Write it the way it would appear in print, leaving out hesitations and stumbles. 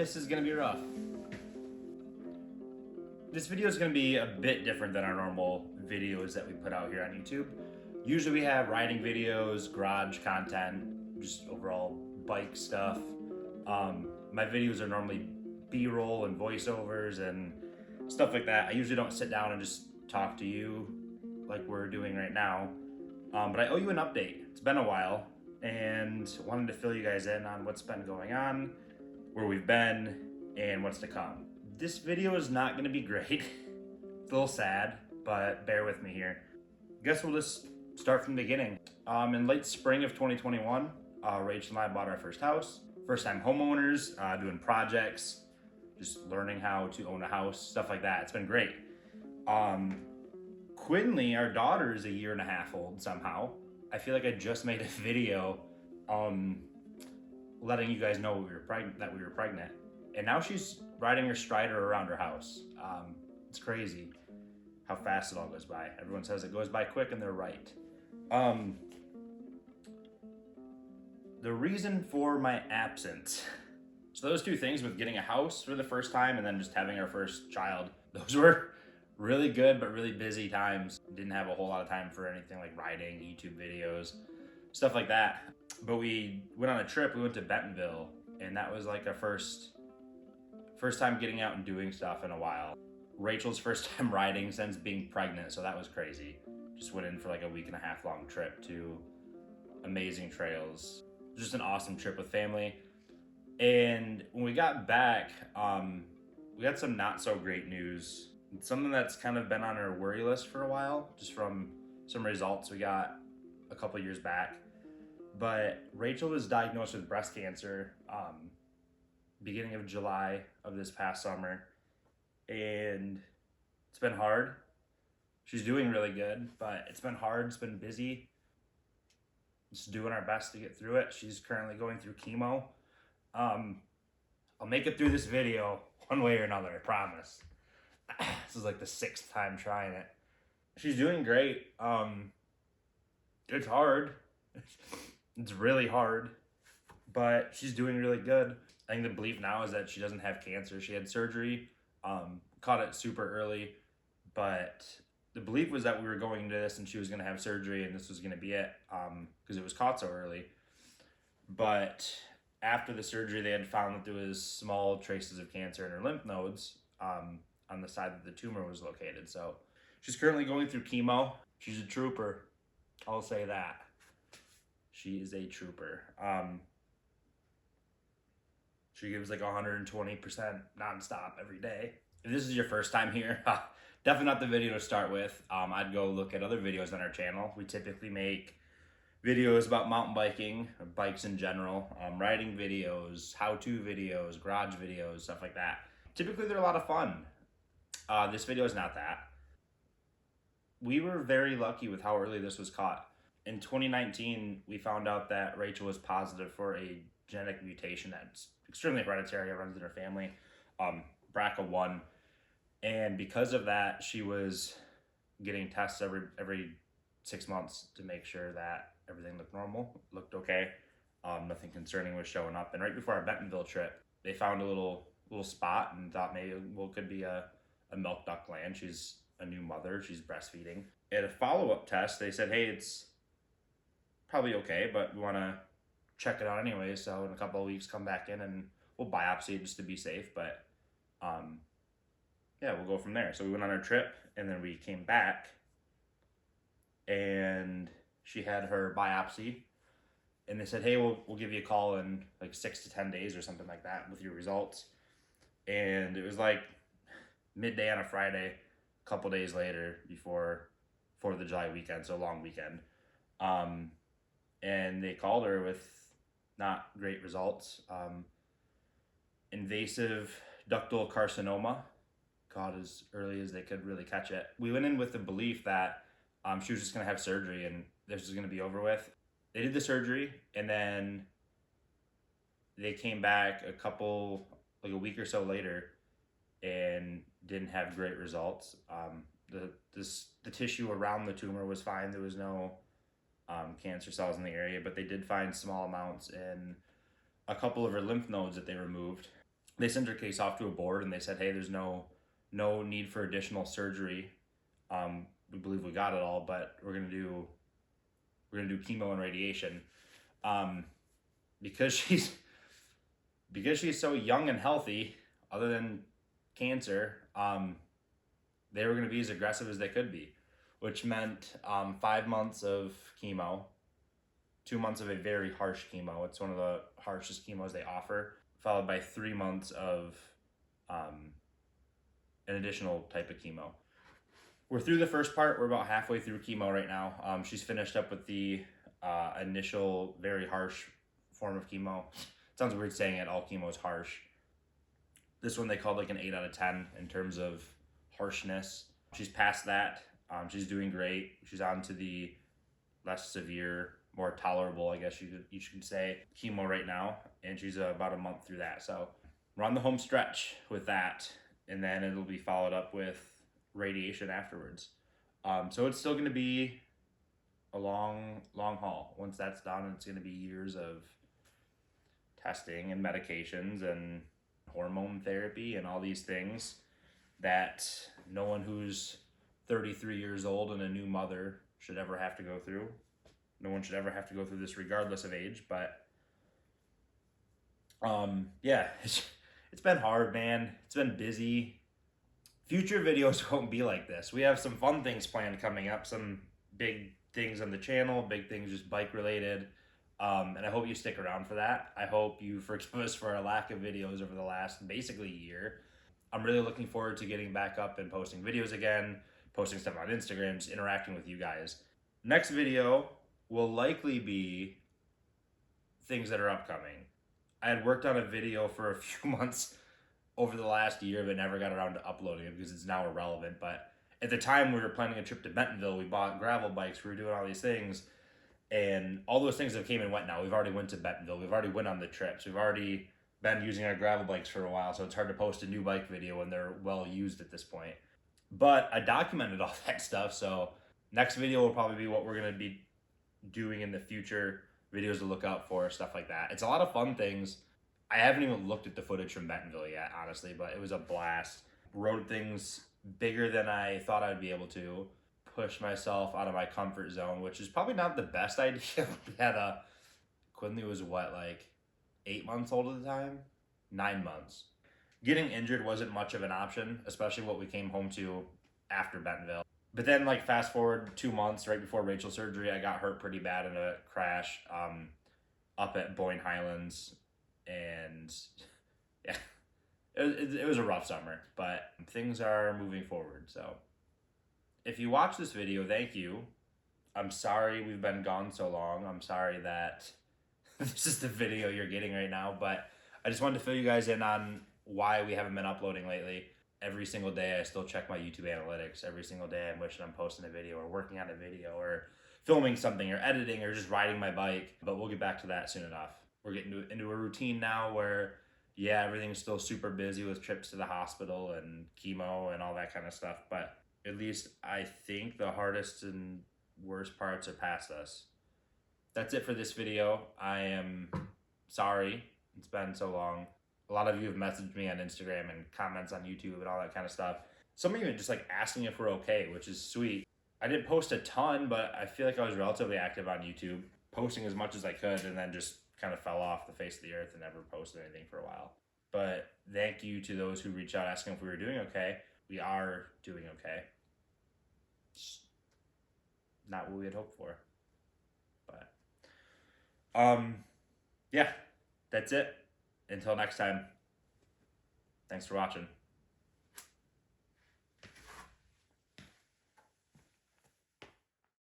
This is gonna be rough. This video is gonna be a bit different than our normal videos that we put out here on YouTube. Usually we have riding videos, garage content, just overall bike stuff. My videos are normally B-roll and voiceovers and stuff like that. I usually don't sit down and just talk to you like we're doing right now. But I owe you an update. It's been a while and wanted to fill you guys in on what's been going on, where we've been, and what's to come. This video is not gonna be great. It's a little sad, but bear with me here. Guess we'll just start from the beginning. In late spring of 2021, Rachel and I bought our first house. First time homeowners, doing projects, just learning how to own a house, stuff like that. It's been great. Quinley, our daughter, is a year and a half old somehow. I feel like I just made a video letting you guys know that we were pregnant. And now she's riding her Strider around her house. It's crazy how fast it all goes by. Everyone says it goes by quick, and they're right. The reason for my absence. So those two things, with getting a house for the first time and then just having our first child, those were really good but really busy times. Didn't have a whole lot of time for anything like writing, YouTube videos, stuff like that. But we went on a trip. We went to Bentonville, and that was like our first time getting out and doing stuff in a while. Rachel's first time riding since being pregnant, so that was crazy. Just went in for like a week and a half long trip to amazing trails. Just an awesome trip with family. And when we got back, we got some not so great news. It's something that's kind of been on our worry list for a while, just from some results we got a couple years back. But Rachel was diagnosed with breast cancer beginning of July of this past summer. And it's been hard. She's doing really good, but it's been hard. It's been busy. Just doing our best to get through it. She's currently going through chemo. I'll make it through this video one way or another, I promise. This is like the 6th time trying it. She's doing great. It's hard. It's really hard, but she's doing really good. I think the belief now is that she doesn't have cancer. She had surgery, caught it super early, but the belief was that we were going into this and she was going to have surgery and this was going to be it, because it was caught so early. But after the surgery, they had found that there was small traces of cancer in her lymph nodes on the side that the tumor was located. So she's currently going through chemo. She's a trooper. I'll say that. She is a trooper. She gives like 120% nonstop every day. If this is your first time here, definitely not the video to start with. I'd go look at other videos on our channel. We typically make videos about mountain biking, bikes in general, riding videos, how-to videos, garage videos, stuff like that. Typically they're a lot of fun. This video is not that. We were very lucky with how early this was caught. In 2019, we found out that Rachel was positive for a genetic mutation that's extremely hereditary. It runs in her family, BRCA1. And because of that, she was getting tests every 6 months to make sure that everything looked normal, looked okay. Nothing concerning was showing up. And right before our Bentonville trip, they found a little spot and thought maybe, well, it could be a milk duct gland. She's a new mother. She's breastfeeding. At a follow-up test, they said, hey, it's probably okay, but we want to check it out anyway. So in a couple of weeks, come back in and we'll biopsy it just to be safe. But yeah, we'll go from there. So we went on our trip and then we came back and she had her biopsy and they said, hey, we'll give you a call in like 6 to 10 days or something like that with your results. And it was like midday on a Friday, a couple days later before 4th of July weekend, so a long weekend. And they called her with not great results. Invasive ductal carcinoma, caught as early as they could really catch it. We went in with the belief that she was just gonna have surgery and this was gonna be over with. They did the surgery and then they came back a week or so later and didn't have great results. The tissue around the tumor was fine. There was no cancer cells in the area, but they did find small amounts in a couple of her lymph nodes that they removed. They sent her case off to a board and they said, hey, there's no need for additional surgery. We believe we got it all, but we're gonna do chemo and radiation. Because she's so young and healthy, other than cancer, they were going to be as aggressive as they could be, which meant 5 months of chemo, 2 months of a very harsh chemo. It's one of the harshest chemos they offer, followed by 3 months of an additional type of chemo. We're through the first part. We're about halfway through chemo right now. She's finished up with the initial very harsh form of chemo. It sounds weird saying it, all chemo is harsh. This one they called like an 8 out of 10 in terms of harshness. She's past that. She's doing great. She's on to the less severe, more tolerable, I guess you could say, chemo right now, and she's about a month through that. So we're on the home stretch with that, and then it'll be followed up with radiation afterwards. So it's still going to be a long haul. Once that's done, it's going to be years of testing and medications and hormone therapy and all these things that no one who's 33 years old and a new mother should ever have to go through. No one should ever have to go through this regardless of age, but yeah, it's been hard, man. It's been busy. Future videos won't be like this. We have some fun things planned coming up, some big things on the channel, big things just bike related. And I hope you stick around for that. I hope you forgive us for our lack of videos over the last basically year. I'm really looking forward to getting back up and posting videos again, posting stuff on Instagram, just interacting with you guys. Next video will likely be things that are upcoming. I had worked on a video for a few months over the last year, but never got around to uploading it because it's now irrelevant. But at the time we were planning a trip to Bentonville, we bought gravel bikes, we were doing all these things. And all those things have came and went now. We've already went to Bentonville. We've already went on the trips. We've already been using our gravel bikes for a while, so it's hard to post a new bike video when they're well used at this point. But I documented all that stuff, so next video will probably be what we're going to be doing in the future, videos to look out for, stuff like that. It's a lot of fun things. I haven't even looked at the footage from Bentonville yet, honestly, but it was a blast. Rode things bigger than I thought I'd be able to. Push myself out of my comfort zone, which is probably not the best idea. We had Quinley was what, like 8 months old at the time? 9 months. Getting injured wasn't much of an option, especially what we came home to after Bentonville. But then, like, fast forward 2 months, right before Rachel's surgery, I got hurt pretty bad in a crash up at Boyne Highlands. And yeah, it was a rough summer, but things are moving forward, so. If you watch this video, thank you. I'm sorry we've been gone so long. I'm sorry that this is the video you're getting right now, but I just wanted to fill you guys in on why we haven't been uploading lately. Every single day I still check my YouTube analytics. Every single day I'm wishing I'm posting a video or working on a video or filming something or editing or just riding my bike, but we'll get back to that soon enough. We're getting into a routine now where, yeah, everything's still super busy with trips to the hospital and chemo and all that kind of stuff, but at least I think the hardest and worst parts are past us. That's it for this video. I am sorry it's been so long. A lot of you have messaged me on Instagram and comments on YouTube and all that kind of stuff. Some of you are just like asking if we're okay, which is sweet. I didn't post a ton, but I feel like I was relatively active on YouTube, posting as much as I could, and then just kind of fell off the face of the earth and never posted anything for a while. But thank you to those who reached out asking if we were doing okay. We are doing okay. It's not what we had hoped for. But yeah, that's it. Until next time. Thanks for watching.